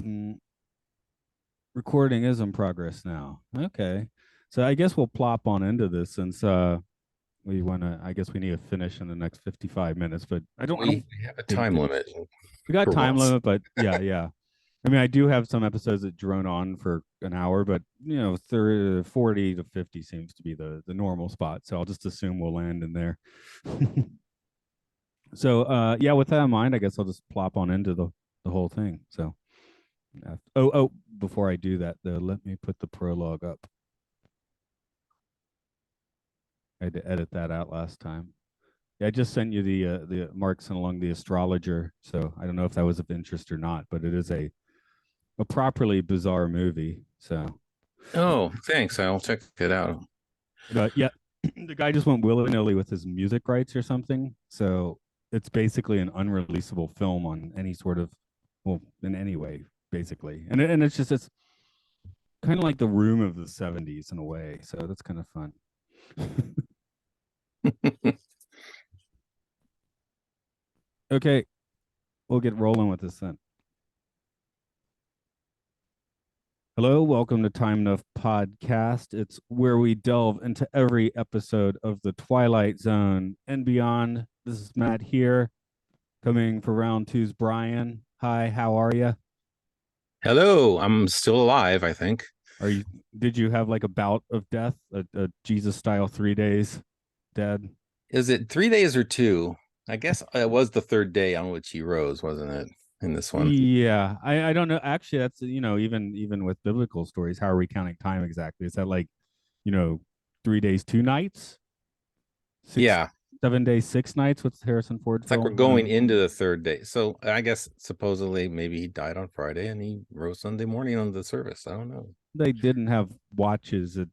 Mm, recording is in progress now. Okay. So I guess we'll plop on into this since we want to I guess we need to finish in the next 55 minutes, but I don't We have a think time that limit we got for time once. limit, but yeah. I mean, I do have some episodes that drone on for an hour, but 30, 40 to 50 seems to be the normal spot. So I'll just assume we'll land in there. So yeah, with that in mind, I guess I'll just plop on into the whole thing. So before I do that though, let me put the prologue up. I had to edit that out last time. Yeah, I just sent you the Marks and Along the Astrologer, so I don't know if that was of interest or not, but it is a properly bizarre movie. So, Oh, thanks. I'll check it out. but yeah, the guy just went willy nilly with his music rights or something. So it's basically an unreleasable film on any sort of, well, in any way, basically, and it's kind of like the Room of the '70s in a way. So that's kind of fun. Okay, we'll get rolling with this then. Hello, welcome to Time Enough Podcast. It's where we delve into every episode of the Twilight Zone and beyond. This is Matt here, coming for round two's Brian. Hi, how are you? Hello, I'm still alive, I think. Are you? Did you have like a bout of death, a Jesus style 3 days dead? Is it 3 days or two? I guess it was the third day on which he rose, wasn't it? In this one. Yeah, I don't know. Actually, that's even with biblical stories, how are we counting time exactly? Is that like you know 3 days, 2 nights, six, Yeah, 7 days, 6 nights? What's the Harrison Ford it's like we're film? going into the third day. So I guess supposedly maybe he died on Friday and he rose Sunday morning on the service. I don't know. They didn't have watches at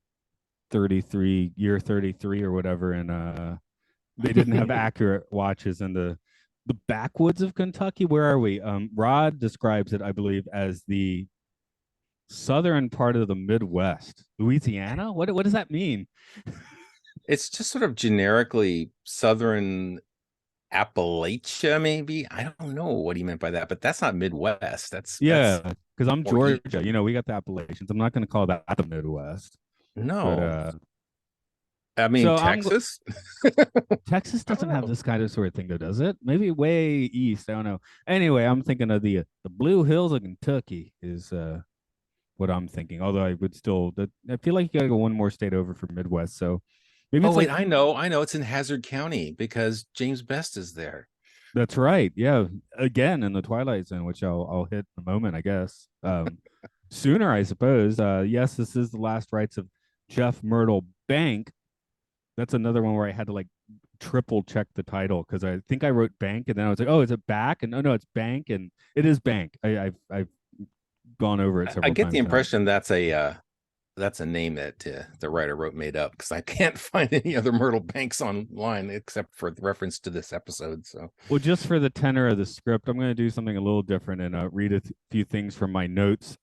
33 or whatever, and they didn't have accurate watches in the backwoods of Kentucky. Where are we? Rod describes it, I believe, as the southern part of the Midwest. Louisiana? What does that mean? It's just sort of generically Southern Appalachia, maybe. I don't know what he meant by that, but that's not Midwest. That's Yeah, because I'm more east. Georgia. We got the Appalachians. I'm not going to call that the Midwest, but No, I mean so I'm Texas. Texas I don't doesn't have know. this kind of sort of thing, though, does it? Maybe way east. I don't know. Anyway, I'm thinking of the Blue Hills of Kentucky is what I'm thinking. Although I would still, I feel like you got to go one more state over for Midwest. So maybe Oh it's wait, like I know. It's in Hazard County because James Best is there. that's right. Yeah, again in the Twilight Zone, which I'll hit in a moment, I guess. Sooner, I suppose. Yes, this is the last rites of Jeff Myrtle Bank. That's another one where I had to like triple check the title because I think I wrote bank and then I was like, oh, is it back? And no, it's bank and it is bank. I've gone over it I several get the times now. impression that's a name that the writer wrote made up because I can't find any other Myrtle Banks online except for the reference to this episode. So Well, just for the tenor of the script, I'm going to do something a little different and read few things from my notes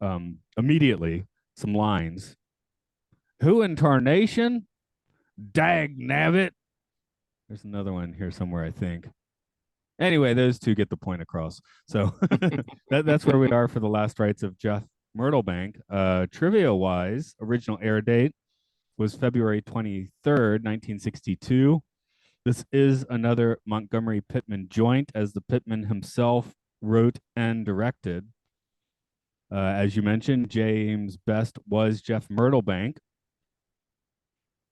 immediately. Some lines. Who in tarnation? Dag nabbit. There's another one here somewhere, I think. Anyway, those two get the point across. So that's where we are for the last rites of Jeff Myrtlebank. Trivia wise, original air date was February 23rd, 1962. This is another Montgomery Pittman joint, as the Pittman himself wrote and directed. As you mentioned, James Best was Jeff Myrtlebank.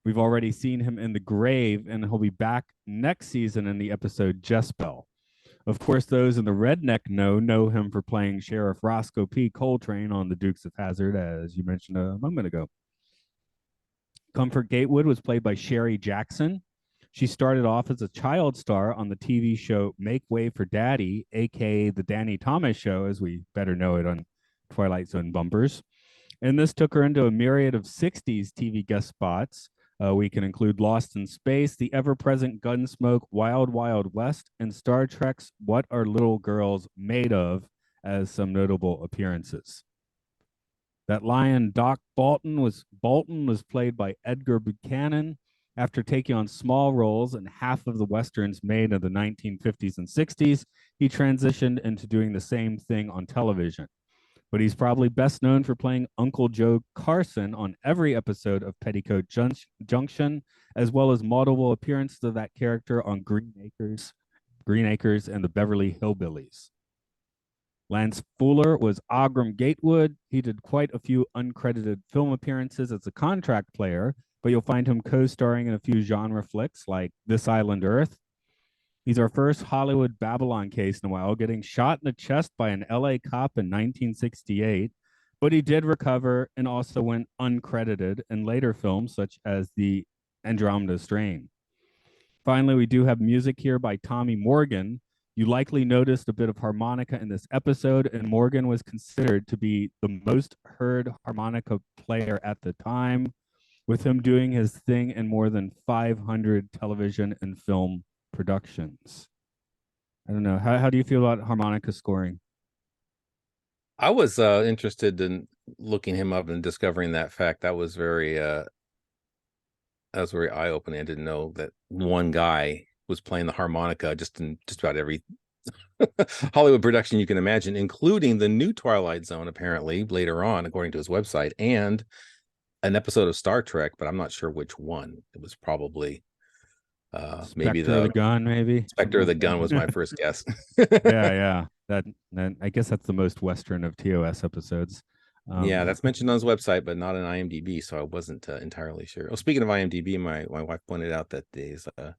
We've already seen him in The Grave, and he'll be back next season in the episode Jespel. Of course, those in the redneck know him for playing Sheriff Roscoe P. Coltrane on The Dukes of Hazzard, as you mentioned a moment ago. Comfort Gatewood was played by Sherry Jackson. She started off as a child star on the TV show Make Way for Daddy, aka The Danny Thomas Show, as we better know it on Twilight Zone bumpers. And this took her into a myriad of 60s TV guest spots. We can include Lost in Space, The Ever Present Gunsmoke, Wild Wild West, and Star Trek's What Are Little Girls Made Of as some notable appearances. That lion, Doc Bolton was played by Edgar Buchanan. After taking on small roles in half of the westerns made in the 1950s and 60s, he transitioned into doing the same thing on television. but he's probably best known for playing Uncle Joe Carson on every episode of Junction, as well as multiple appearances of that character on Green Acres, and the Beverly Hillbillies. Lance Fuller was Ogram Gatewood. He did quite a few uncredited film appearances as a contract player, but you'll find him co-starring in a few genre flicks like This Island Earth. He's our first Hollywood Babylon case in a while, getting shot in the chest by an LA cop in 1968, but he did recover and also went uncredited in later films such as The Andromeda Strain. Finally, we do have music here by Tommy Morgan. You likely noticed a bit of harmonica in this episode, and Morgan was considered to be the most heard harmonica player at the time, with him doing his thing in more than 500 television and film productions. I don't know. How do you feel about harmonica scoring? I was interested in looking him up and discovering that fact. That was very eye-opening. I didn't know that one guy was playing the harmonica just in just about every Hollywood production you can imagine, including the new Twilight Zone, apparently, later on, according to his website, and an episode of Star Trek, but I'm not sure which one. It was probably maybe Spectre of the Gun, maybe. Spectre of the Gun was my first guess. Yeah. That I guess that's the most Western of TOS episodes. Yeah, that's mentioned on his website, but not in IMDb, so I wasn't entirely sure. Oh, speaking of IMDb, my wife pointed out that there's a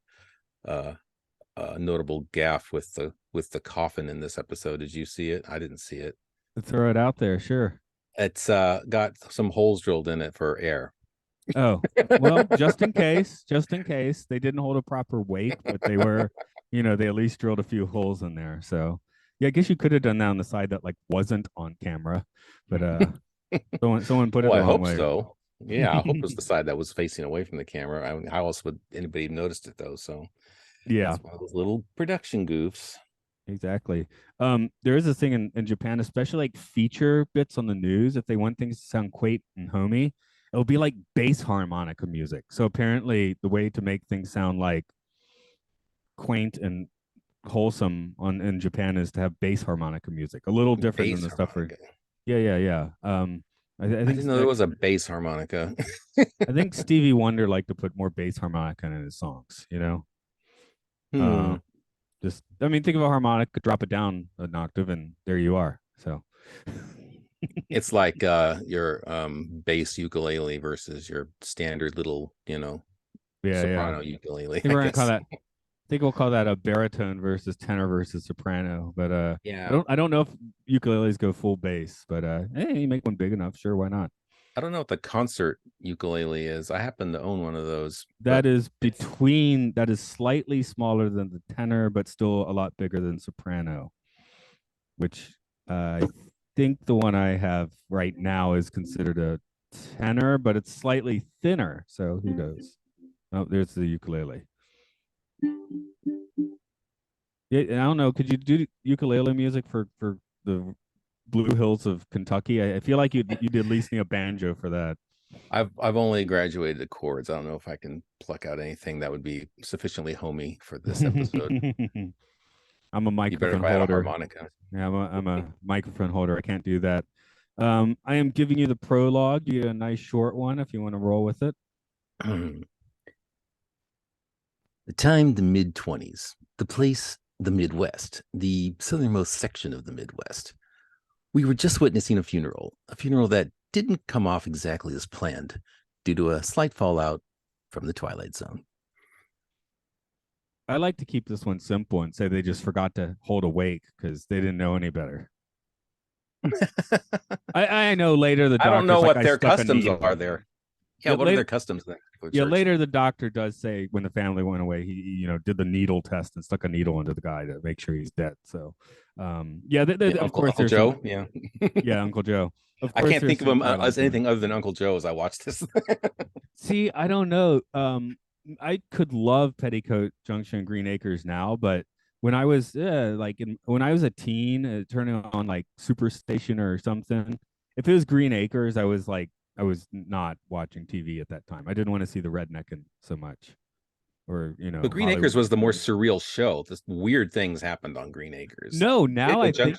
notable gaffe with the coffin in this episode. Did you see it? I didn't see it. Throw it out there, sure. It's got some holes drilled in it for air. Oh, well, just in case they didn't hold a proper weight, but they were, they at least drilled a few holes in there. So yeah, I guess you could have done that on the side that like wasn't on camera, but someone put it the I wrong hope way. so. Yeah, I hope it was the side that was facing away from the camera. How else would anybody have noticed it though? So yeah, it's one of those little production goofs. Exactly. There is a thing in Japan, especially like feature bits on the news. If they want things to sound quaint and homey, it'll be like bass harmonica music. So apparently, the way to make things sound like quaint and wholesome in Japan is to have bass harmonica music. A little different than the stuff for. Yeah. I I think didn't know there was a bass harmonica. I think Stevie Wonder liked to put more bass harmonica in his songs. Just, I mean, think of a harmonica, drop it down an octave, and there you are. So it's like your bass ukulele versus your standard little, soprano ukulele. I think we're gonna call that. I think we'll call that a baritone versus tenor versus soprano. But yeah, I don't know if ukuleles go full bass, but hey, you make one big enough, sure, why not? I don't know what the concert ukulele is. I happen to own one of those. That is slightly smaller than the tenor, but still a lot bigger than soprano, which I think the one I have right now is considered a tenor, but it's slightly thinner. So who knows? Oh, there's the ukulele. Yeah, I don't know. Could you do ukulele music for the Blue Hills of Kentucky? I feel like you'd at least need a banjo for that. I've only graduated to chords. I don't know if I can pluck out anything that would be sufficiently homey for this episode. I'm a microphone holder. Yeah, I'm a microphone holder. I can't do that. I am giving you the prologue. You get a nice short one if you want to roll with it. The time, the mid-20s. The place, the Midwest, the southernmost section of the Midwest. We were just witnessing a funeral that didn't come off exactly as planned due to a slight fallout from the Twilight Zone. I like to keep this one simple and say they just forgot to hold a wake because they didn't know any better. I know later the doctor. I don't know what their customs are there. Yeah, what are their customs then? Yeah, later the doctor does say when the family went away, he did the needle test and stuck a needle into the guy to make sure he's dead. So, of course, Uncle Joe. Yeah, Uncle Joe. Of course, I can't think of him as anything other than Uncle Joe as I watched this. See, I don't know. I could love Petticoat Junction and Green Acres now, but when I was when I was a teen, turning on like Superstation or something, if it was Green Acres, I was not watching TV at that time. I didn't want to see the rednecking so much, or But Green Acres was the more surreal show. This weird things happened on Green Acres. No, now I think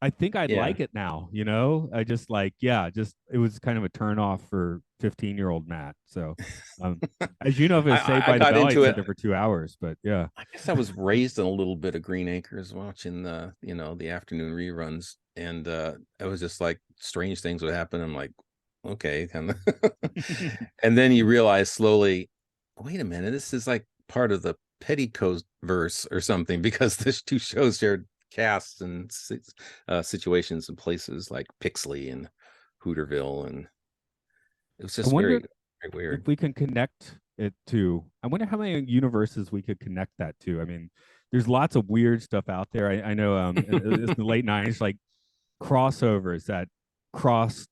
I think I'd Yeah. like it now, you know? I just like, yeah, just it was kind of a turn off for 15-year-old Matt. So, um, as you know, if it was Saved I by the got Bell, I'd into sit it. there for 2 hours, but yeah. I guess I was raised in a little bit of Green Acres watching the, the afternoon reruns. And it was just like strange things would happen. I'm like, okay. And then you realize slowly, wait a minute, this is like part of the Petticoat verse or something, because there's two shows shared casts and situations and places like Pixley and Hooterville. And it was I just wonder very, very weird. if we can connect it to, I wonder how many universes we could connect that to. I mean, there's lots of weird stuff out there. I know in the late 90s, like crossovers that cross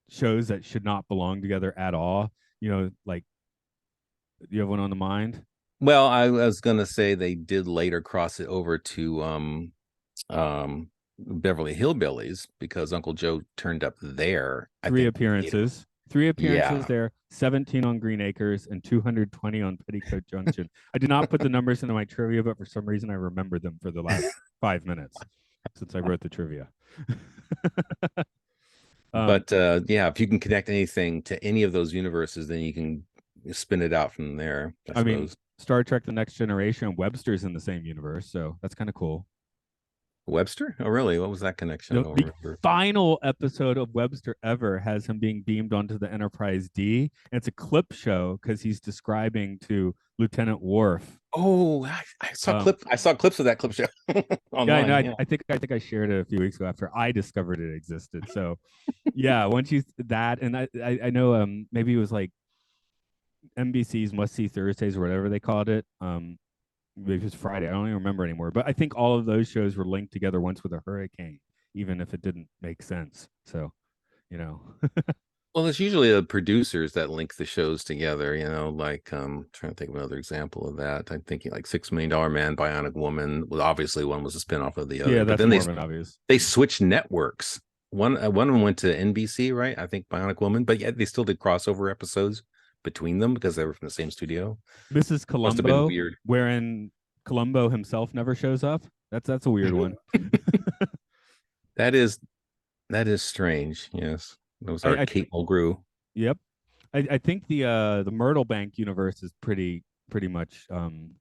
shows that should not belong together at all. You know, like, do you have one on the mind? Well, I was gonna say they did later cross it over to um Beverly Hillbillies because Uncle Joe turned up there, I Three think later. appearances. Three appearances Yeah. there, 17 on Green Acres and 220 on Petticoat Junction. I did not put the numbers into my trivia, but for some reason I remembered them for the last 5 minutes since I wrote the trivia. um, But yeah, if you can connect anything to any of those universes, then you can spin it out from there, I I mean, suppose. Star Trek: The Next Generation, Webster's in the same universe, so that's kind of cool. Webster? Oh, really? What was that connection? I don't The remember. final episode of Webster ever has him being beamed onto the Enterprise D. And it's a clip show because he's describing to Lieutenant Worf. Oh, I saw Um, clip. I saw clips of that clip show yeah, I know. online. Yeah. I think I shared it a few weeks ago after I discovered it existed. So, yeah, once you that, and I know maybe it was like NBC's Must See Thursdays or whatever they called it. Maybe it was Friday. I don't even remember anymore. But I think all of those shows were linked together once with a hurricane, even if it didn't make sense. So, you know. Well, it's usually the producers that link the shows together, like trying to think of another example of that. I'm thinking like $6 Million Man, Bionic Woman. Well, obviously one was a spinoff of the Yeah, other, but that's then more of an obvious. they switched networks. One of them went to NBC, right? I think Bionic Woman, but yet they still did crossover episodes between them because they were from the same studio. Mrs. Must have been Columbo, weird. wherein Columbo himself never shows up. That's a weird one. That is strange. Yes. Those are I Kate Mulgrew. Yep. I think the Myrtlebank universe is pretty much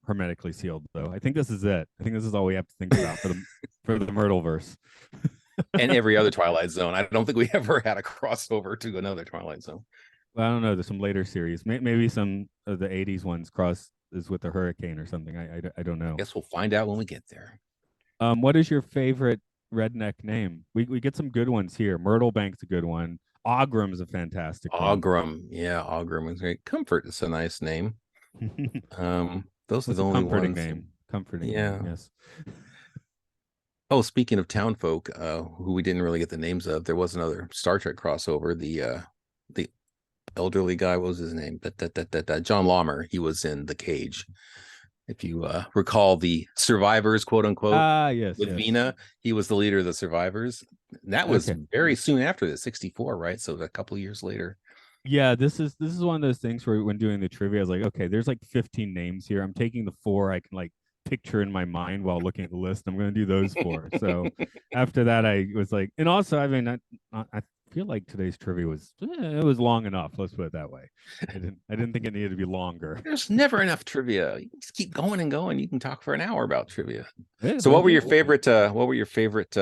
hermetically sealed though. I think this is it. I think this is all we have to think about for the Myrtleverse. And every other Twilight Zone. I don't think we ever had a crossover to another Twilight Zone. Well, I don't know. There's some later series. Maybe some of the '80s ones cross is with the hurricane or something. I don't know. Guess we'll find out when we get there. What is your favorite redneck name? We get some good ones here. Myrtlebank's a good one. Ogram's a fantastic one. Ogram. Yeah, Ogram is great. Comfort is a nice name. Those are What's the a only comforting ones. name? Comforting name, Yeah. yes. Oh, speaking of town folk, who we didn't really get the names of, there was another Star Trek crossover. The elderly guy, what was his name? John Lawmer. He was in The Cage. If you recall the survivors, quote unquote, Ah, yes, with yes. Vina, he was the leader of the survivors. That was Okay. very soon after this, 64, right? So a couple of years later. Yeah, this is one of those things where when doing the trivia, I was like, okay, there's like 15 names here. I'm taking the four I can like picture in my mind while looking at the list. I'm going to do those four. So after that, I was like, and also, I mean, I feel like today's trivia was it was long enough. Let's put it that way. I didn't think it needed to be longer. There's never enough trivia. You just keep going and going. You can talk for an hour about trivia. Yeah, So but what were your favorite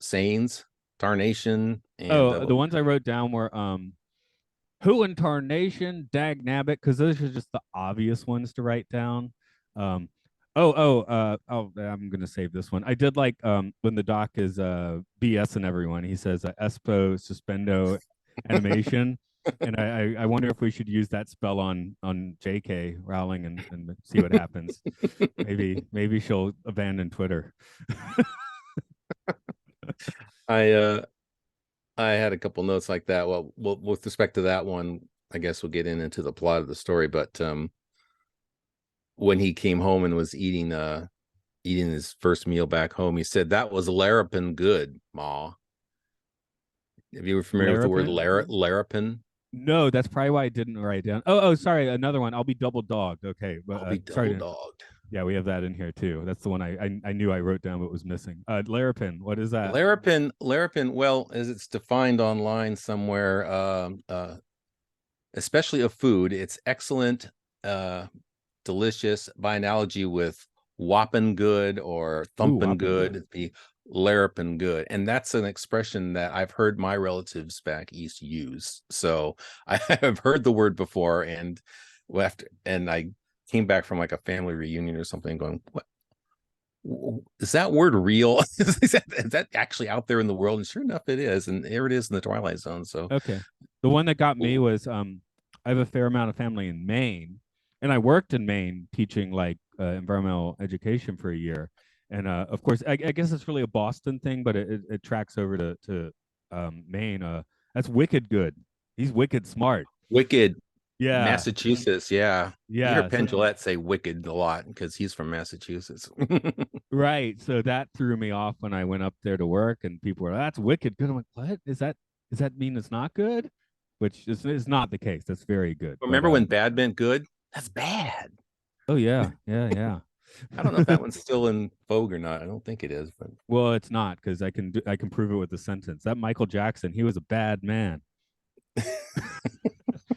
sayings? Tarnation and oh, the ones I wrote down were who in tarnation, dag nabbit, because those are just the obvious ones to write down. Um, I'm gonna save this one. I did like when the doc is BSing everyone. He says Espo suspendo animation, and I wonder if we should use that spell on J.K. Rowling and see what happens. Maybe she'll abandon Twitter. I I had a couple notes like that. Well, with respect to that one, I guess we'll get into the plot of the story. But when he came home and was eating his first meal back home, he said that was larapin good, Ma. Have you ever familiar with the word Larapin? larapin? No, that's probably why I didn't write it down. Sorry, another one. I'll be double dogged. Okay, but I'll be sorry double to dogged. Yeah, we have that in here too. That's the one I knew I wrote down but was missing. Larapin, what is that? Larapin, well, as it's defined online somewhere, especially of food, it's excellent, uh, delicious, by analogy with whopping good or Ooh, thumping whopping good. good. It'd be larapin good. And that's an expression that I've heard my relatives back east use. So I have heard the word before and left, and I came back from like a family reunion or something going, what? Is that word real? Is that actually out there in the world? And sure enough, it is. And there it is in the Twilight Zone. So, Okay. The one that got me was I have a fair amount of family in Maine, and I worked in Maine teaching like environmental education for a year. And of course, I guess it's really a Boston thing, but it tracks over to Maine. That's wicked good. He's wicked smart. wicked. Yeah, Massachusetts, yeah. You hear yeah. Penn So Jillette say wicked a lot because he's from Massachusetts. right. So that threw me off when I went up there to work, and people were, "That's wicked good." I'm like, "What is that? Does that mean it's not good?" Which is not the case. That's very good. But Remember when bad meant good? That's bad. oh yeah, yeah, yeah. I don't know if that one's still in vogue or not. I don't think it is, but Well, it's not because I can prove it with a sentence. That Michael Jackson, he was a bad man.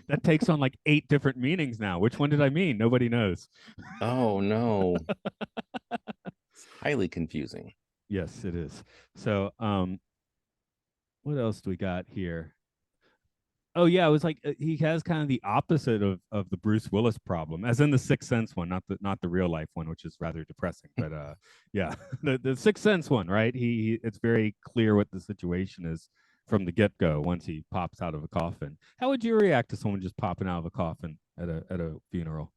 That takes on like 8 different meanings now. Which one did I mean? Nobody knows. oh no. It's highly confusing. Yes, it is. So, what else do we got here? Oh yeah, it was like he has kind of the opposite of the Bruce Willis problem, as in the Sixth Sense one, not the real life one, which is rather depressing. But yeah, the Sixth Sense one, right? He it's very clear what the situation is from the get go once he pops out of a coffin. How would you react to someone just popping out of a coffin at a funeral?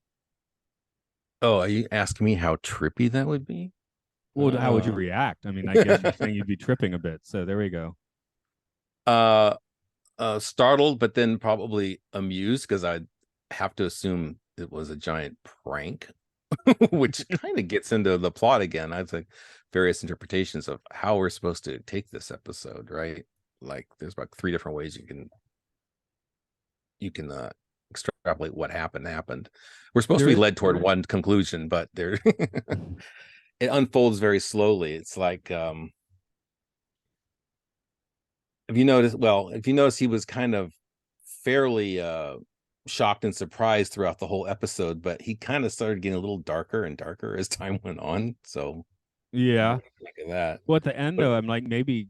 Oh, are you asking me how trippy that would be? Well, how would you Uh, react? I mean, I guess you're saying you'd be tripping a bit. So there we go. uh, startled, but then probably amused because I'd have to assume it was a giant prank, which kind of gets into the plot again. I think various interpretations of how we're supposed to take this episode, right? Like there's about 3 different ways you can extrapolate what happened. We're supposed to There be is. led toward one conclusion, but there it unfolds very slowly. It's like if you notice he was kind of fairly shocked and surprised throughout the whole episode, but he kind of started getting a little darker and darker as time went on. So Yeah. what do you think of that? Well, at the end But though, I'm like maybe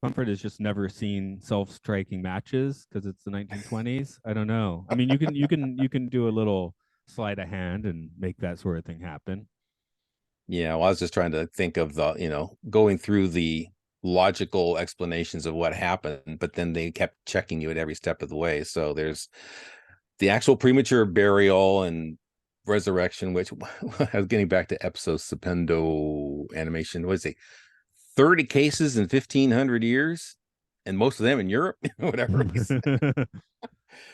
Comfort has just never seen self-striking matches because it's the 1920s. I don't know. I mean, you can do a little sleight of hand and make that sort of thing happen. yeah, well, I was just trying to think of going through the logical explanations of what happened, but then they kept checking you at every step of the way. So there's the actual premature burial and resurrection, which I was getting back to episode stupendo animation. What is it? 30 cases in 1500 years, and most of them in Europe, whatever it was.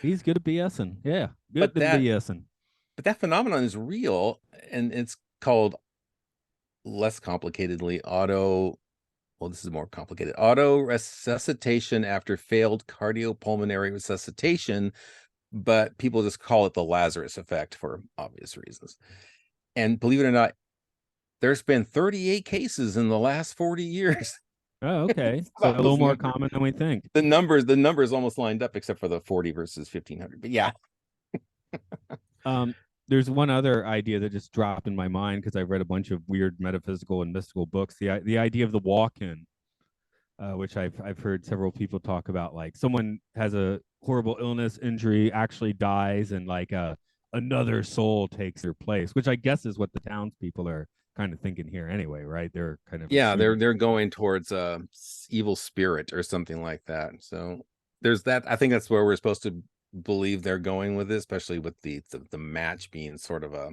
He's good at BSing. Yeah, good But at that BSing. but that phenomenon is real, and it's called less complicatedly auto. Well, this is more complicated. Auto resuscitation after failed cardiopulmonary resuscitation, but people just call it the Lazarus effect for obvious reasons. And believe it or not, there's been 38 cases in the last 40 years. Oh, okay. So a little Those more numbers, common than we think. the numbers almost lined up except for the 40 versus 1500. But yeah, Um, there's one other idea that just dropped in my mind because I've read a bunch of weird metaphysical and mystical books. The idea of the walk-in, which I've heard several people talk about. Like someone has a horrible illness, injury, actually dies, and like another soul takes their place, which I guess is what the townspeople are kind of thinking here anyway, right? They're kind of yeah, assuming. they're going towards evil spirit or something like that. So there's that. I think that's where we're supposed to believe they're going with it, especially with the match being sort of a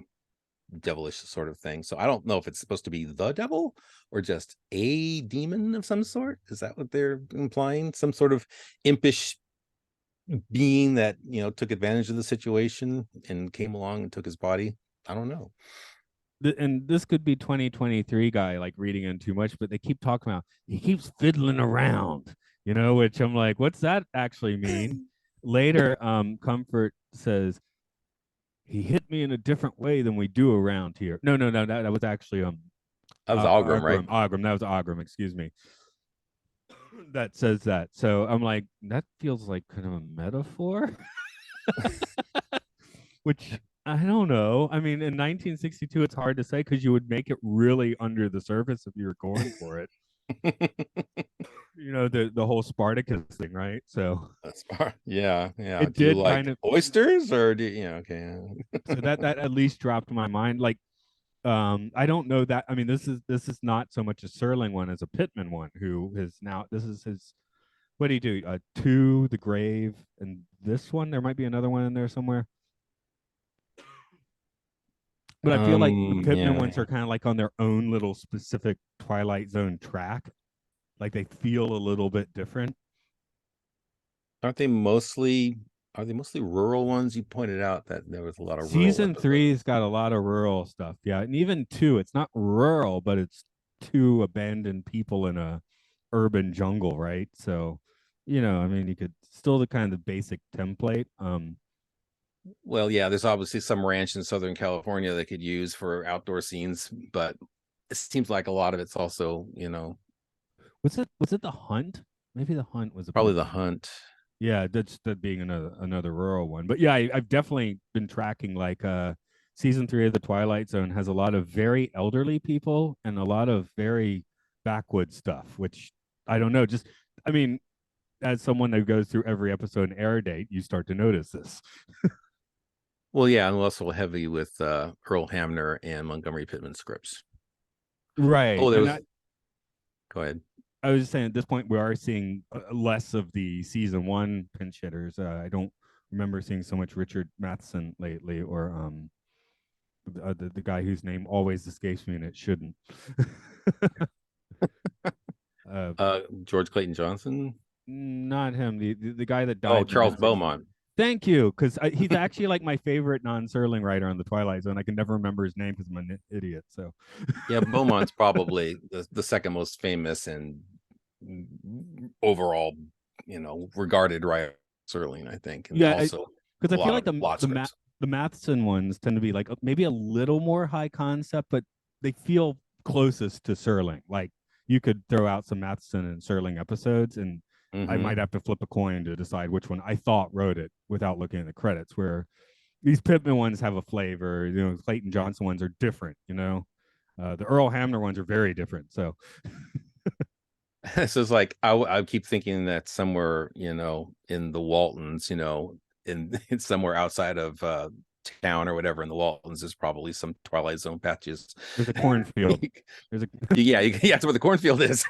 devilish sort of thing. So I don't know if it's supposed to be the devil or just a demon of some sort. Is that what they're implying? Some sort of impish being that took advantage of the situation and came along and took his body. I don't know. And this could be 2023 guy like reading in too much, but they keep talking about he keeps fiddling around, which I'm like, what's that actually mean? Later, Comfort says he hit me in a different way than we do around here. No, no, no, that was actually That was Algrim, right? Ogram. That was Ogram. Excuse me. That says that. So I'm like, that feels like kind of a metaphor, which I don't know. I mean, in 1962, it's hard to say because you would make it really under the surface if you were going for it. The whole Spartacus thing, right? So That's far. Yeah, yeah. it Do you did like kind of. oysters or do you, okay. So that at least dropped my mind. Like, I don't know that. I mean, this is not so much a Serling one as a Pittman one, who is now this is his. What do you do? Two, the grave, and this one. There might be another one in there somewhere. But I feel like the Pittman Yeah. ones are kind of like on their own little specific Twilight Zone track. Like they feel a little bit different. Aren't they mostly are they mostly rural ones? You pointed out that there was a lot of rural Season episodes. three's got a lot of rural stuff. Yeah. And even two, it's not rural, but it's two abandoned people in a urban jungle, right? So, I mean, you could still the kind of basic template. Well, yeah, there's obviously some ranch in Southern California they could use for outdoor scenes, but it seems like a lot of it's also, Was it the hunt? Maybe the hunt was a probably the Pittman. hunt. Yeah, that's that being another rural one. But yeah, I've definitely been tracking like season 3 of the Twilight Zone has a lot of very elderly people and a lot of very backwoods stuff, which I don't know. Just I mean, as someone that goes through every episode and air date, you start to notice this. Well, yeah, and also heavy with Earl Hamner and Montgomery Pittman scripts. Right. Oh, there And was go ahead. I was just saying at this point we are seeing less of the season 1 pinch hitters. I don't remember seeing so much Richard Matheson lately, or the guy whose name always escapes me and it shouldn't. uh, George Clayton Johnson. Not him. The guy that Oh, died in Charles Avengers. Beaumont. Thank you, because he's actually like my favorite non-Serling writer on the Twilight Zone. I can never remember his name because I'm an idiot. So Yeah, Beaumont's probably the second most famous and overall, regarded writer Serling, I think, and yeah, also because a I feel lot like of lot scripts. the Matheson ones tend to be like maybe a little more high concept, but they feel closest to Serling. Like you could throw out some Matheson and Serling episodes, and I might Mm-hmm. have to flip a coin to decide which one I thought wrote it without looking at the credits. Where these Pittman ones have a flavor, Clayton Johnson ones are different. The Earl Hamner ones are very different. So So it's like I keep thinking that somewhere, in the Waltons, in somewhere outside of town or whatever in the Waltons, is probably some Twilight Zone patches. there's a cornfield. There's a Yeah, that's where the cornfield is.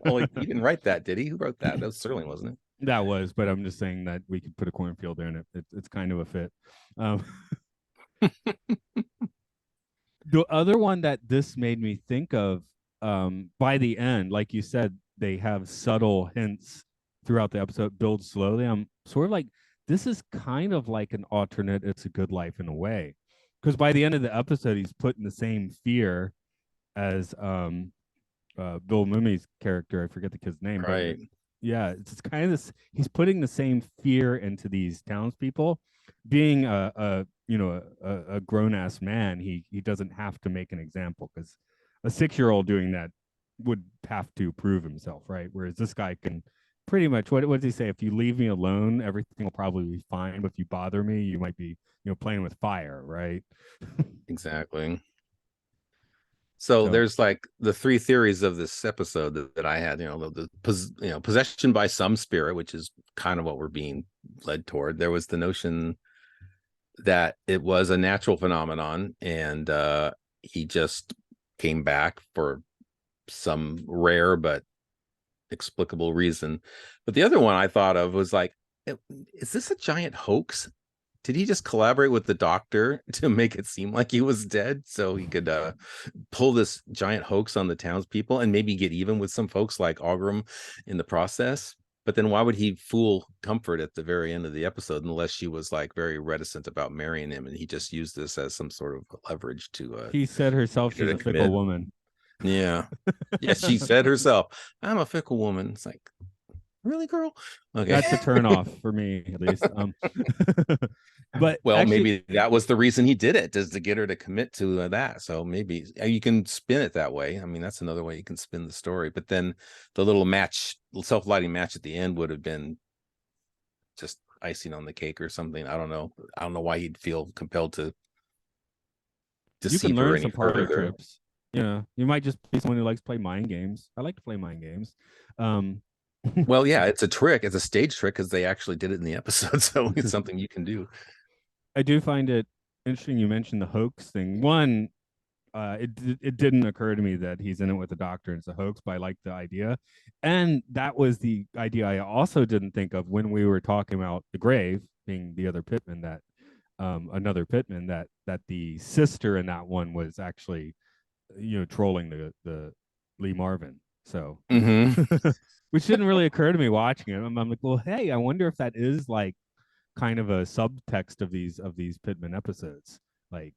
Well, he didn't write that, did he? Who wrote that? That was Serling, wasn't it? that was, but I'm just saying that we could put a cornfield there, and it's kind of a fit. Um, the other one that this made me think of, by the end, like you said, they have subtle hints throughout the episode, build slowly. I'm sort of like, this is kind of like an alternate It's a Good Life in a way, because by the end of the episode, he's put in the same fear as Bill Mumy's character. I forget the kid's name, but Right. yeah, it's kind of this. He's putting the same fear into these townspeople. Being a grown ass man, he doesn't have to make an example because a 6-year-old doing that would have to prove himself, right? Whereas this guy can pretty much what does he say? If you leave me alone, everything will probably be fine. But if you bother me, you might be playing with fire, right? Exactly. So So there's like the three theories of this episode that I had, possession by some spirit, which is kind of what we're being led toward. There was the notion that it was a natural phenomenon and he just came back for some rare but explicable reason. But the other one I thought of was like, is this a giant hoax? Did he just collaborate with the doctor to make it seem like he was dead so he could pull this giant hoax on the townspeople and maybe get even with some folks like Ogram in the process? But then why would he fool Comfort at the very end of the episode unless she was like very reticent about marrying him and he just used this as some sort of leverage to she said herself get her she's to a fickle commit? woman. Yeah. Yeah, she said herself, I'm a fickle woman. It's like, Really, girl? Okay. That's a turn off for me, at least. But Well, actually, maybe that was the reason he did it, is to get her to commit to that. So maybe you can spin it that way. I mean, that's another way you can spin the story. But then the little match, self-lighting match at the end would have been just icing on the cake or something. I don't know. I don't know why he'd feel compelled to you can deceive her learn any some party further. trips. You might just be someone who likes to play mind games. I like to play mind games. Um, Well, yeah, it's a trick. It's a stage trick because they actually did it in the episode. So it's something you can do. I do find it interesting you mentioned the hoax thing. One, it didn't occur to me that he's in it with the doctor and it's a hoax, but I like the idea. And that was the idea I also didn't think of when we were talking about the grave being the other Pittman, that another Pittman, that the sister in that one was actually, trolling the Lee Marvin. So Mm-hmm. which didn't really occur to me watching it. I'm like, well, hey, I wonder if that is like kind of a subtext of these Pittman episodes. Like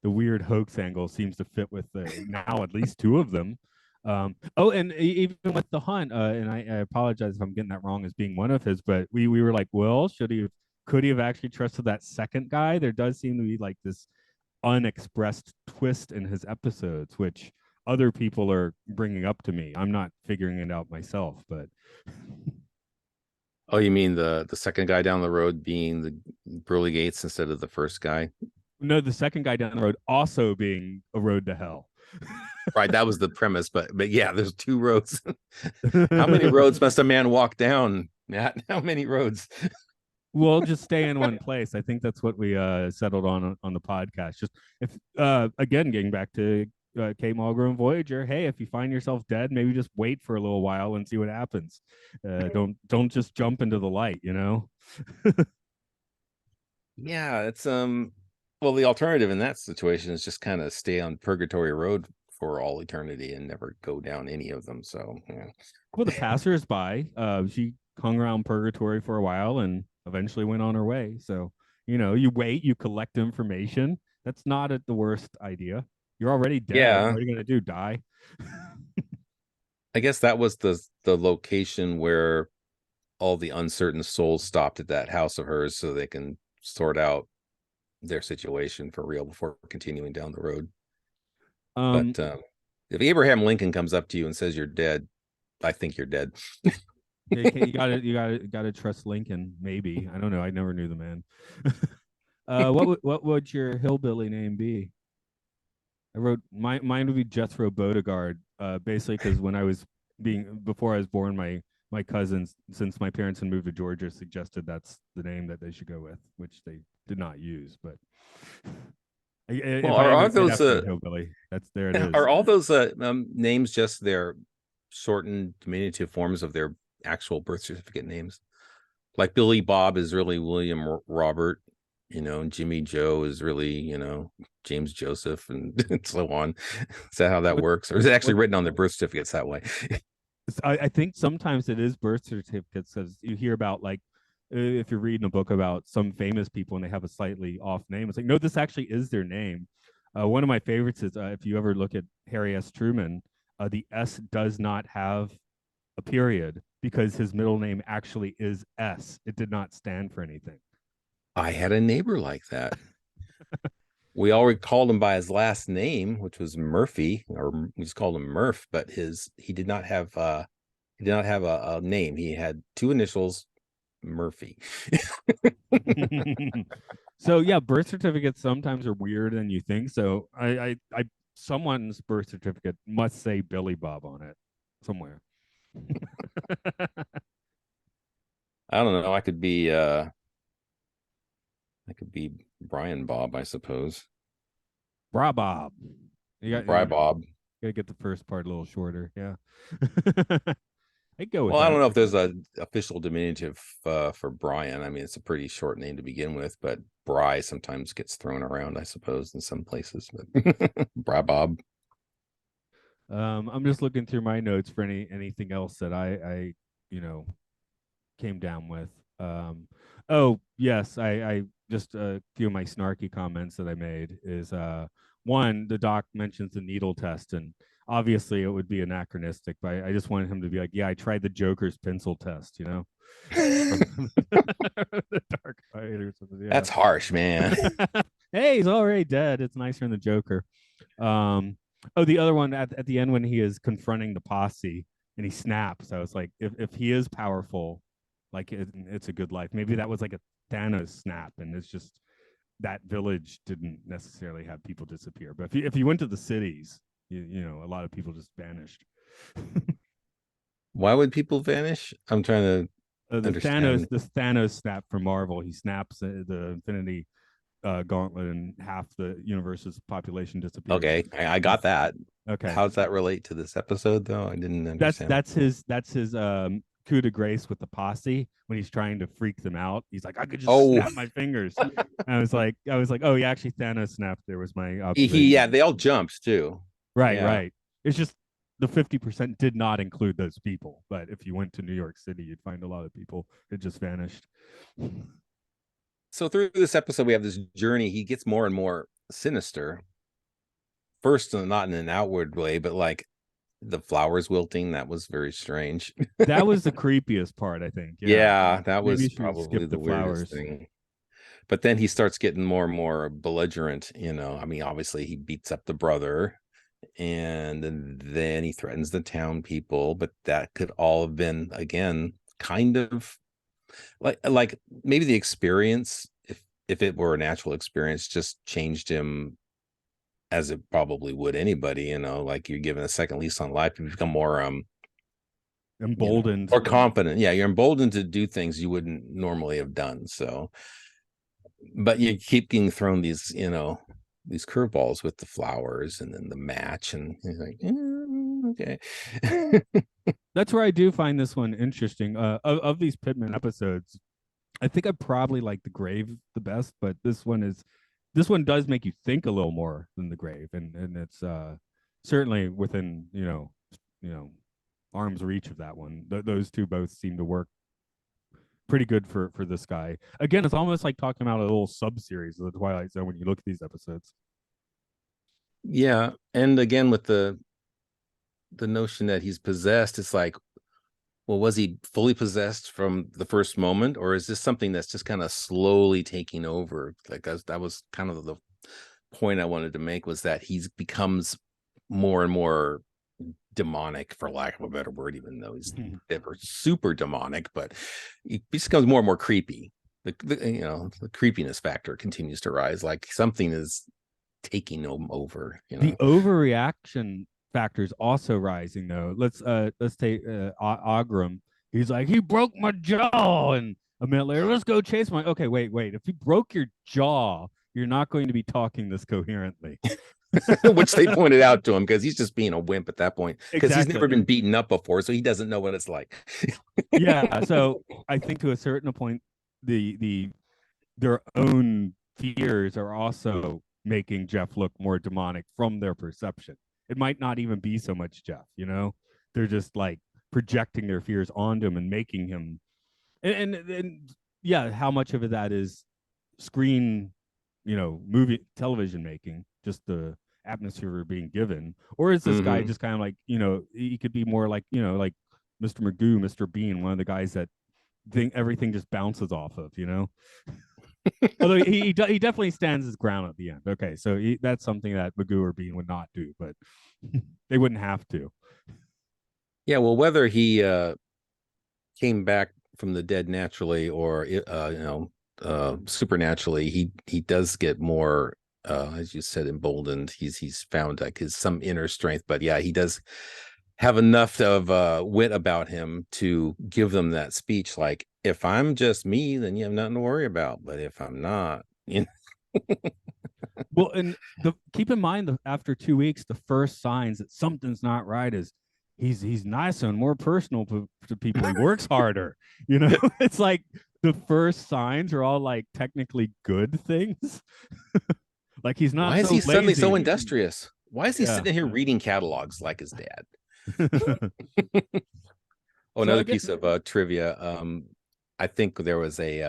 the weird hoax angle seems to fit with now at least two of them. Oh, and even with the hunt, and I apologize if I'm getting that wrong as being one of his, but we were like, well, could he have actually trusted that second guy? There does seem to be like this unexpressed twist in his episodes, which other people are bringing up to me. I'm not figuring it out myself, but Oh, you mean the second guy down the road being the Burley Gates instead of the first guy? no, the second guy down the road also being a road to hell. Right, that was the premise, but yeah, there's two roads. How many roads must a man walk down, Matt? How many roads? We'll just stay in one place. I think that's what we settled on the podcast. Just if again, getting back to Kate Mulgrew and Voyager, hey, if you find yourself dead, maybe just wait for a little while and see what happens. Don't just jump into the light, you know. Yeah, it's well, the alternative in that situation is just kind of stay on Purgatory Road for all eternity and never go down any of them. So yeah. Well, the passersby, she hung around purgatory for a while and eventually went on her way. So, you wait, you collect information. That's not the worst idea. You're already dead. Yeah, What are you gonna do? Die? I guess that was the location where all the uncertain souls stopped at that house of hers so they can sort out their situation for real before continuing down the road. Um, But if Abraham Lincoln comes up to you and says you're dead, I think you're dead. yeah, you gotta trust Lincoln. Maybe I don't know. I never knew the man. What would your hillbilly name be? I wrote mine would be Jethro Bodegard. Basically, because when I was before I was born, my cousins, since my parents had moved to Georgia, suggested that's the name that they should go with, which they did not use. But Well, if I are ever did those have to be a hillbilly, there it is. are all those names just their shortened diminutive forms of their actual birth certificate names? Like Billy Bob is really William Robert, and Jimmy Joe is really, James Joseph and so on. Is that how that What works? Or is it actually what written on their birth certificates that way? I think sometimes it is birth certificates because you hear about like if you're reading a book about some famous people and they have a slightly off name, it's like no, this actually is their name. One of my favorites is if you ever look at Harry S. Truman, the S does not have a period because his middle name actually is S. It did not stand for anything. I had a neighbor like that. We already called him by his last name, which was Murphy, or we just called him Murph, but he did not have a name. He had two initials, Murphy. So yeah, birth certificates sometimes are weirder than you think. So I someone's birth certificate must say Billy Bob on it somewhere. I don't know. I could be Brian Bob, I suppose. Bra Bob. Bry Bob. Gotta get the first part a little shorter. Yeah. I'd go with Well, I that. don't know if there's a official diminutive for Brian. I mean, it's a pretty short name to begin with, but Bry sometimes gets thrown around, I suppose, in some places. But Bry Bob. I'm just looking through my notes for anything else that I you know came down with. Oh yes, I just a few of my snarky comments that I made is one, the doc mentions the needle test, and obviously it would be anachronistic, but I just wanted him to be like, yeah, I tried the Joker's pencil test, you know, from the Dark Knight or something. Yeah. That's harsh, man. Hey, he's already dead. It's nicer in the Joker. Oh, the other one at the end when he is confronting the posse and he snaps. I was like, if he is powerful, like it's a good life. Maybe that was like a Thanos snap, and it's just that village didn't necessarily have people disappear. But if you went to the cities, you know, a lot of people just vanished. Why would people vanish? I'm trying to understand. This Thanos snap from Marvel. He snaps the Infinity Gauntlet, and half the universe's population disappears. Okay, I got that. Okay, How does that relate to this episode, though? I didn't understand. that's his coup de grace with the posse when he's trying to freak them out. He's like, I could just snap my fingers. I was like, oh, yeah, actually Thanos snapped. There was my observation. Yeah, they all jumped too. Right, yeah. Right. It's just the 50% did not include those people. But if you went to New York City, you'd find a lot of people that just vanished. So through this episode, we have this journey. He gets more and more sinister. First, not in an outward way, but like the flowers wilting. That was very strange. That was the creepiest part, I think. Yeah, that was probably the weirdest thing. But then he starts getting more and more belligerent. You know, I mean, obviously he beats up the brother, and then he threatens the town people. But that could all have been, again, kind of like maybe the experience, if it were a natural experience, just changed him, as it probably would anybody. You know, like you're given a second lease on life, you become more emboldened, or confident. Yeah, you're emboldened to do things you wouldn't normally have done. So, but you keep getting thrown these, you know, these curveballs with the flowers and then the match, and he's like, okay. That's where I do find this one interesting. Of these Pittman episodes, I think I probably like the Grave the best, but this one does make you think a little more than the Grave, and it's certainly within you know arm's reach of that one. Those two both seem to work pretty good for this guy. Again, it's almost like talking about a little sub series of the Twilight Zone when you look at these episodes. Yeah, and again with the notion that he's possessed, it's like, well, was he fully possessed from the first moment, or is this something that's just kind of slowly taking over? Like that was kind of the point I wanted to make, was that he becomes more and more demonic, for lack of a better word, even though he's never super demonic, but he becomes more and more creepy. The creepiness factor continues to rise, like something is taking him over. You know? The overreaction factor is also rising, though. Let's take Agram. He's like, he broke my jaw, and a minute later, let's go chase my. Okay, wait. If he broke your jaw, you're not going to be talking this coherently. Which they pointed out to him, because he's just being a wimp at that point, because exactly. He's never been beaten up before, so he doesn't know what it's like. Yeah, so I think to a certain point, their own fears are also making Jeff look more demonic from their perception. It might not even be so much Jeff, you know? They're just like projecting their fears onto him and making him and yeah, how much of that is screen, movie television making, just the atmosphere we're being given, or is this guy just kind of like, he could be more like, like Mr. Magoo, Mr. Bean, one of the guys that think everything just bounces off of, although he definitely stands his ground at the end. Okay, so that's something that Magoo or Bean would not do, but they wouldn't have to. Yeah, well, whether he came back from the dead naturally or supernaturally, he does get more, as you said, emboldened. He's found like some inner strength, but yeah, he does have enough of wit about him to give them that speech, like, if I'm just me, then you have nothing to worry about, but if I'm not, Well, and keep in mind that after 2 weeks, the first signs that something's not right is he's nicer and more personal to people. He works harder. It's like the first signs are all like technically good things. Like he's not. Why is so he suddenly lazy. so industrious? Why is he sitting here reading catalogs like his dad? Another piece of trivia. I think there was a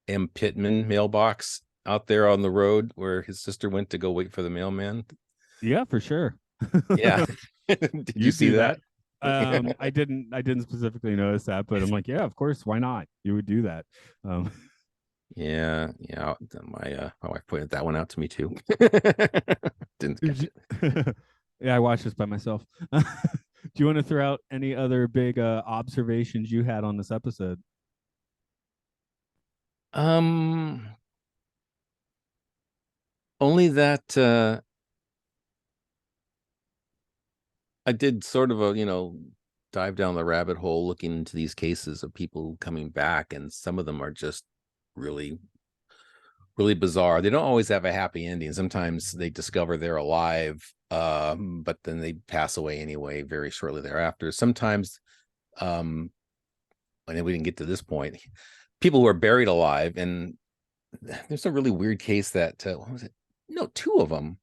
M. Pittman mailbox out there on the road where his sister went to go wait for the mailman. Yeah, for sure. Yeah. Did you You'd see do that? that. I didn't specifically notice that, but I'm like, yeah, of course, why not? You would do that. Um, Yeah, yeah. My wife pointed that one out to me too. Didn't catch it. yeah, I watched this by myself. Do you want to throw out any other big observations you had on this episode? Um, Only that I did sort of a, dive down the rabbit hole looking into these cases of people coming back, and some of them are just really, really bizarre. They don't always have a happy ending. Sometimes they discover they're alive, but then they pass away anyway very shortly thereafter. Sometimes, and then we didn't get to this point, people who are buried alive, and there's a really weird case that what was it? No, two of them.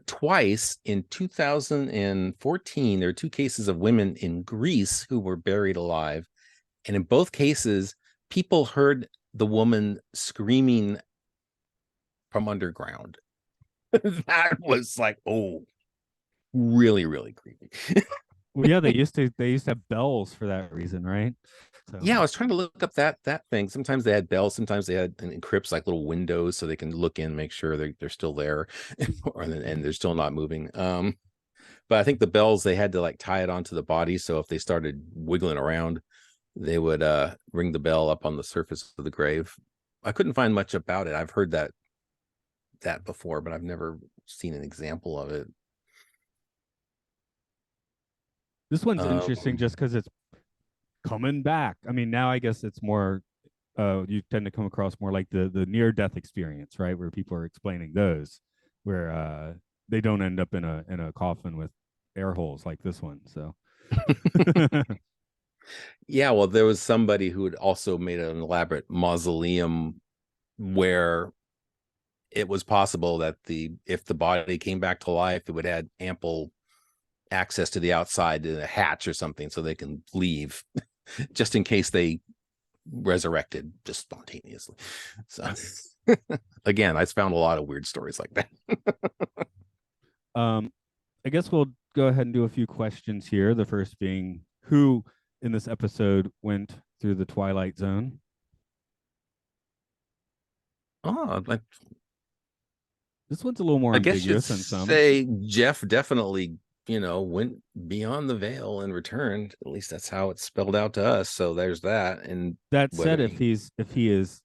Twice in 2014, there are two cases of women in Greece who were buried alive. And in both cases, people heard the woman screaming from underground. That was like, oh, really, really creepy. Well, yeah, they used to have bells for that reason, right? So Yeah, I was trying to look up that thing. Sometimes they had bells, sometimes they had in crypts like little windows so they can look in, make sure they're still there, and they're still not moving. But I think the bells, they had to like tie it onto the body, so if they started wiggling around, they would ring the bell up on the surface of the grave. I couldn't find much about it. I've heard that before, but I've never seen an example of it. this one's interesting Um, just because it's coming back. I mean, now I guess it's more you tend to come across more like the near death experience, right? Where people are explaining those, where they don't end up in a coffin with air holes like this one. So yeah, well, there was somebody who had also made an elaborate mausoleum where it was possible that if the body came back to life, it would add ample access to the outside in a hatch or something so they can leave just in case they resurrected just spontaneously. So again, I found a lot of weird stories like that. um, I guess we'll go ahead and do a few questions here. The first being who in this episode went through the Twilight Zone? Oh, This one's a little more I guess you'd ambiguous than some. say Jeff definitely, went beyond the veil and returned. At least that's how it's spelled out to us. So there's that. And That whether said, if he is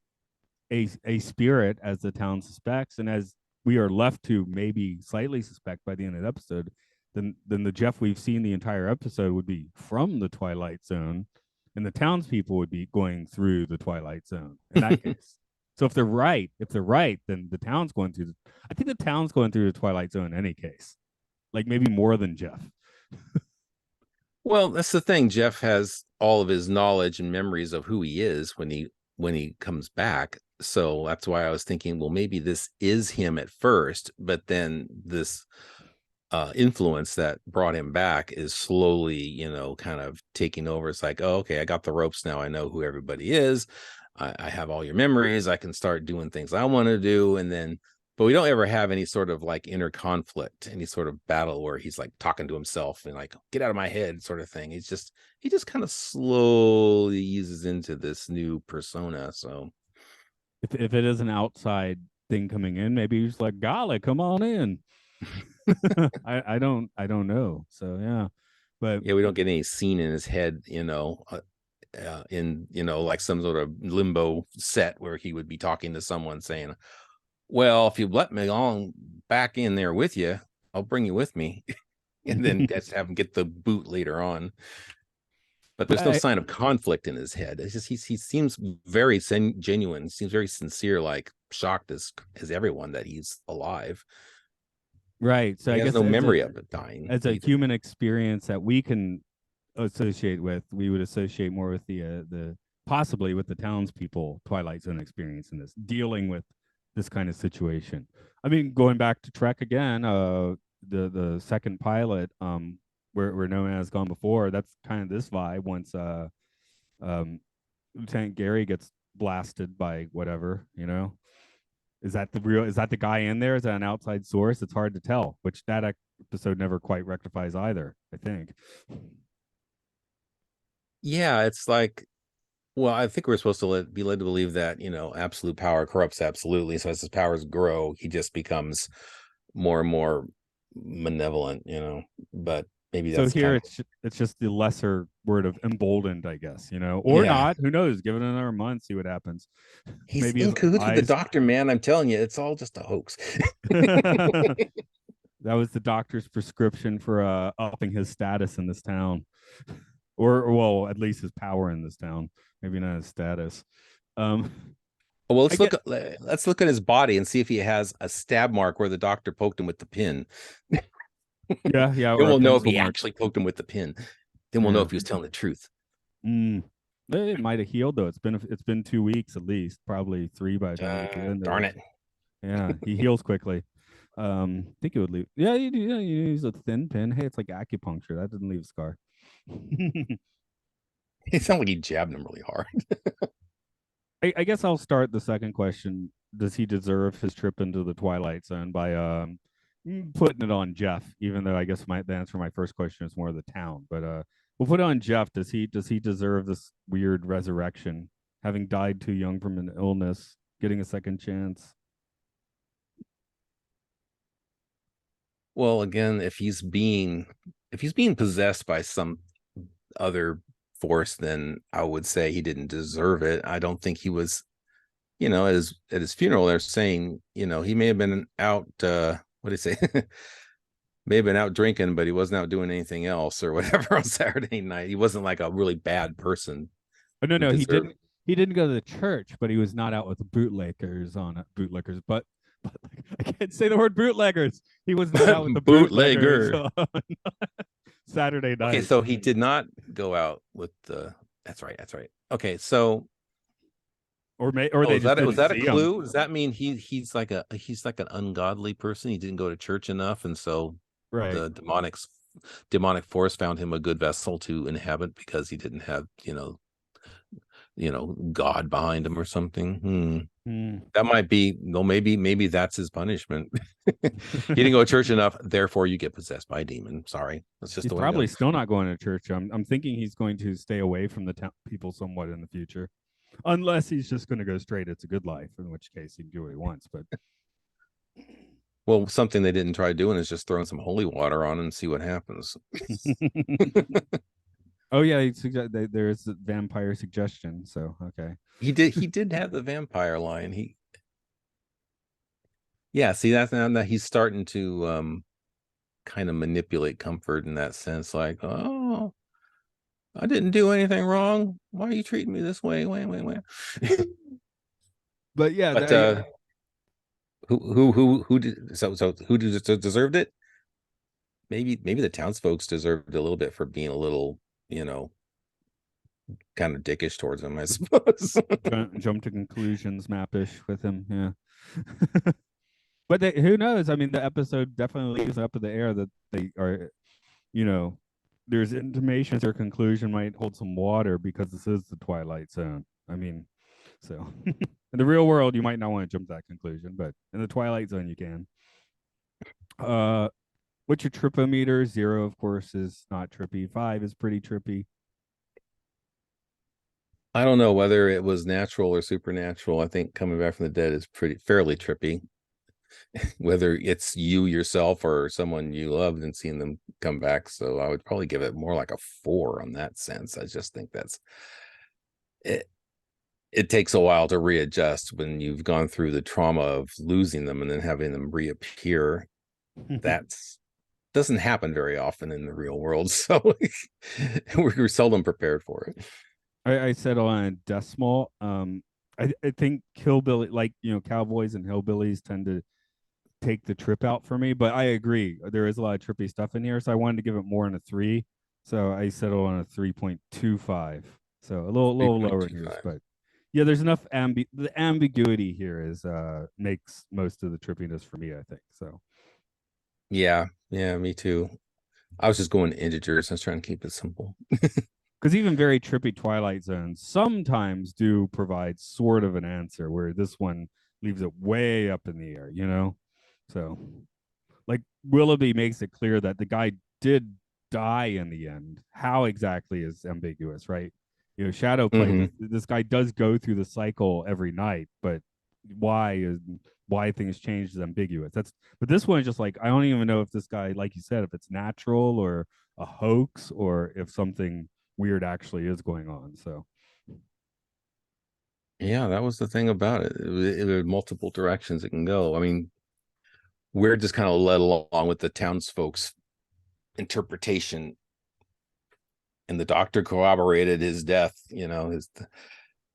a spirit, as the town suspects, and as we are left to maybe slightly suspect by the end of the episode, then the Jeff we've seen the entire episode would be from the Twilight Zone, and the townspeople would be going through the Twilight Zone in that case. So if they're right, then the town's going through. I think the town's going through the Twilight Zone in any case, like maybe more than Jeff. well, that's the thing. Jeff has all of his knowledge and memories of who he is when he comes back. So that's why I was thinking, well, maybe this is him at first, but then this influence that brought him back is slowly, kind of taking over. It's like, oh, okay, I got the ropes now. I know who everybody is. I have all your memories. I can start doing things I want to do. And then, but we don't ever have any sort of like inner conflict, any sort of battle where he's like talking to himself and like, get out of my head sort of thing. He just kind of slowly eases into this new persona. So, If it is an outside thing coming in, maybe he's like, "Golly, come on in." I don't know. So yeah, but yeah, we don't get any scene in his head, in like some sort of limbo set where he would be talking to someone saying, well, if you let me on back in there with you, I'll bring you with me. And then just have him get the boot later on. But but there's no sign of conflict in his head. It's just he seems very genuine, seems very sincere, like shocked as everyone that he's alive. right. So He I has guess no as a memory of it dying as a either. human experience that we can associate with, we would associate more with the possibly with the townspeople Twilight Zone experience in this dealing with this kind of situation. I mean, going back to Trek again, the second pilot, where no man has gone before. That's kind of this vibe. Once um Lieutenant Gary gets blasted by whatever, Is that the real? Is that the guy in there? Is that an outside source? It's hard to tell. Which that episode never quite rectifies either. I think. Yeah, it's like, well, I think we're supposed to be led to believe that, absolute power corrupts absolutely. So as his powers grow, he just becomes more and more malevolent, but maybe So that's here kind of, it's just the lesser word of emboldened, I guess, or yeah. not. Who knows? Give it another month, see what happens. He's Maybe his in cahoots with the eyes. doctor, man. I'm telling you, it's all just a hoax. That was the doctor's prescription for upping his status in this town, or well, at least his power in this town. Maybe not his status. Um, Well, I get. let's look at his body and see if he has a stab mark where the doctor poked him with the pin. Yeah, yeah, Then or a we'll know if pencil he mark. actually poked him with the pin. Then we'll know Yeah. if he was telling the truth. It might have healed though. It's been 2 weeks at least, probably three by the time we get to the end of Darn this. it. Yeah, he heals quickly. I think it would leave. Yeah, you use a thin pin. Hey, it's like acupuncture. That didn't leave a scar. It sounded like he jabbed him really hard. I guess I'll start the second question. Does he deserve his trip into the Twilight Zone by putting it on Jeff? Even though I guess the answer to my first question is more of the town, but we'll put it on Jeff. Does he deserve this weird resurrection, having died too young from an illness, getting a second chance? Well, again, if he's being possessed by some other force, then I would say he didn't deserve it. I don't think he was, at his funeral, they're saying, he may have been out, what do you say? May have been out drinking, but he wasn't out doing anything else or whatever on Saturday night. He wasn't like a really bad person. Oh no, Who no, he deserved. didn't. He didn't go to the church, but he was not out with the bootleggers on it. Bootleggers, but I can't say the word bootleggers. He was not out with the bootleggers Bootlegger. on Saturday Okay, night. so he did not go out with the. That's right. That's right. Okay, so Or they just was didn't that a see him. clue? Does that mean he's like an ungodly person? He didn't go to church enough, and so Right. the demonic force found him a good vessel to inhabit because he didn't have God behind him or something. That might be, no, maybe that's his punishment. He didn't go to church enough, therefore you get possessed by a demon. Sorry, that's just He's the way it probably goes. still not going to church. I'm thinking he's going to stay away from the people somewhat in the future, unless he's just going to go straight. It's a good life, in which case he can do what he wants. But Well, something they didn't try doing is just throwing some holy water on and see what happens. oh yeah, there's a vampire suggestion. So okay, He did have the vampire line. See, that's now that he's starting to kind of manipulate comfort in that sense, like, oh, I didn't do anything wrong. Why are you treating me this way? Wait. but yeah, But who did who deserved it? Maybe the townsfolk deserved a little bit for being a little, kind of dickish towards him, I suppose. jump to conclusions, mappish with him. Yeah. But who knows? I mean, the episode definitely leaves up in the air that they are, there's intimations their conclusion might hold some water because this is the Twilight Zone. I mean, so in the real world, you might not want to jump to that conclusion, but in the Twilight Zone, you can. What's your tripometer? 0, of course, is not trippy. 5 is pretty trippy. I don't know whether it was natural or supernatural. I think coming back from the dead is fairly trippy. Whether it's you yourself or someone you loved and seeing them come back. So I would probably give it more like a 4 on that sense. I just think that's it. It takes a while to readjust when you've gone through the trauma of losing them and then having them reappear. That's doesn't happen very often in the real world. So we're seldom prepared for it. I settle on a decimal. I think hillbilly, like cowboys and hillbillies tend to take the trip out for me, but I agree there is a lot of trippy stuff in here, so I wanted to give it more than a 3, so I settle on a 3.25, so a little lower in yours, but yeah, there's enough the ambiguity here is makes most of the trippiness for me, I think. So yeah, me too. I was just going integers. I was trying to keep it simple. because even very trippy Twilight Zones sometimes do provide sort of an answer, where this one leaves it way up in the air, you know? So, like, Willoughby makes it clear that the guy did die in the end. How exactly is ambiguous, right? You know, Shadow play, Hmm. this guy does go through the cycle every night, but why is why things change is ambiguous. But this one is just like, I don't even know if this guy, like you said, if it's natural or a hoax or if something weird actually is going on. So Yeah, that was the thing about it. There are multiple directions it can go. I mean, we're just kind of led along with the townsfolk's interpretation, and the doctor corroborated his death,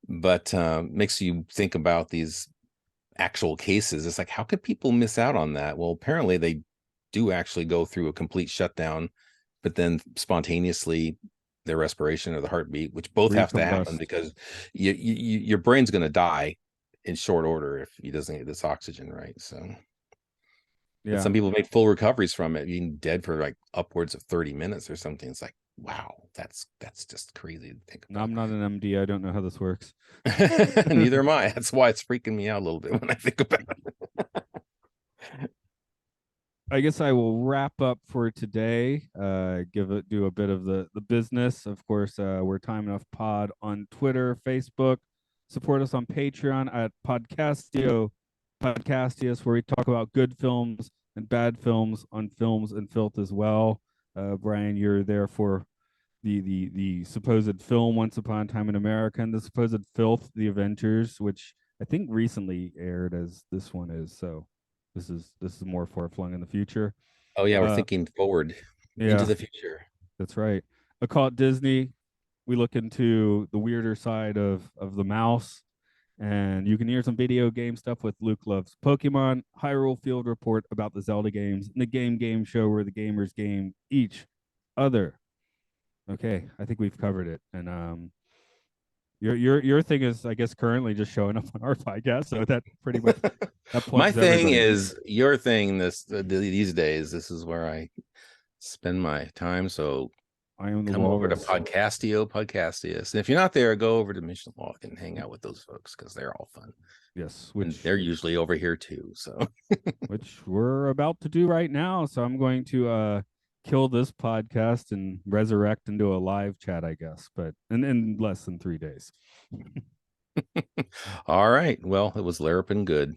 but makes you think about these actual cases. It's like, how could people miss out on that? Well, apparently they do actually go through a complete shutdown, but then spontaneously their respiration or the heartbeat, which both have to happen recombust. because your brain's going to die in short order if he doesn't get this oxygen right. So, but Yeah. some people make full recoveries from it, being dead for like upwards of 30 minutes or something. It's like, wow, that's just crazy to think No, about. I'm not an MD. I don't know how this works. Neither am I. That's why it's freaking me out a little bit when I think about it. I guess I will wrap up for today. Do a bit of the business. Of course, we're Time Enough Pod on Twitter, Facebook. Support us on Patreon at Podcastius, where we talk about good films and bad films on Films and Filth as well. Brian, you're there for the supposed film Once Upon a Time in America and the supposed filth, The Avengers, which I think recently aired as this one is. So this is more far flung in the future. Oh yeah, we're Uh, thinking forward into yeah, the future. that's right. Occult Disney. We look into the weirder side of the mouse, and you can hear some video game stuff with Luke Loves Pokemon, Hyrule Field Report about the Zelda games, and the Game Show where the gamers game each other. Okay, I think we've covered it. And your thing is, I guess, currently just showing up on our podcast, so that pretty much that My plugs thing everybody. is your thing these days. This is where I spend my time. So I am the come over to walrus. Podcastius. And if you're not there, go over to Mission Log and hang out with those folks because they're all fun. Yes, And they're usually over here too. So which we're about to do right now. So I'm going to kill this podcast and resurrect into a live chat, I guess, but in less than 3 days. all right. Well, it was Larapin good.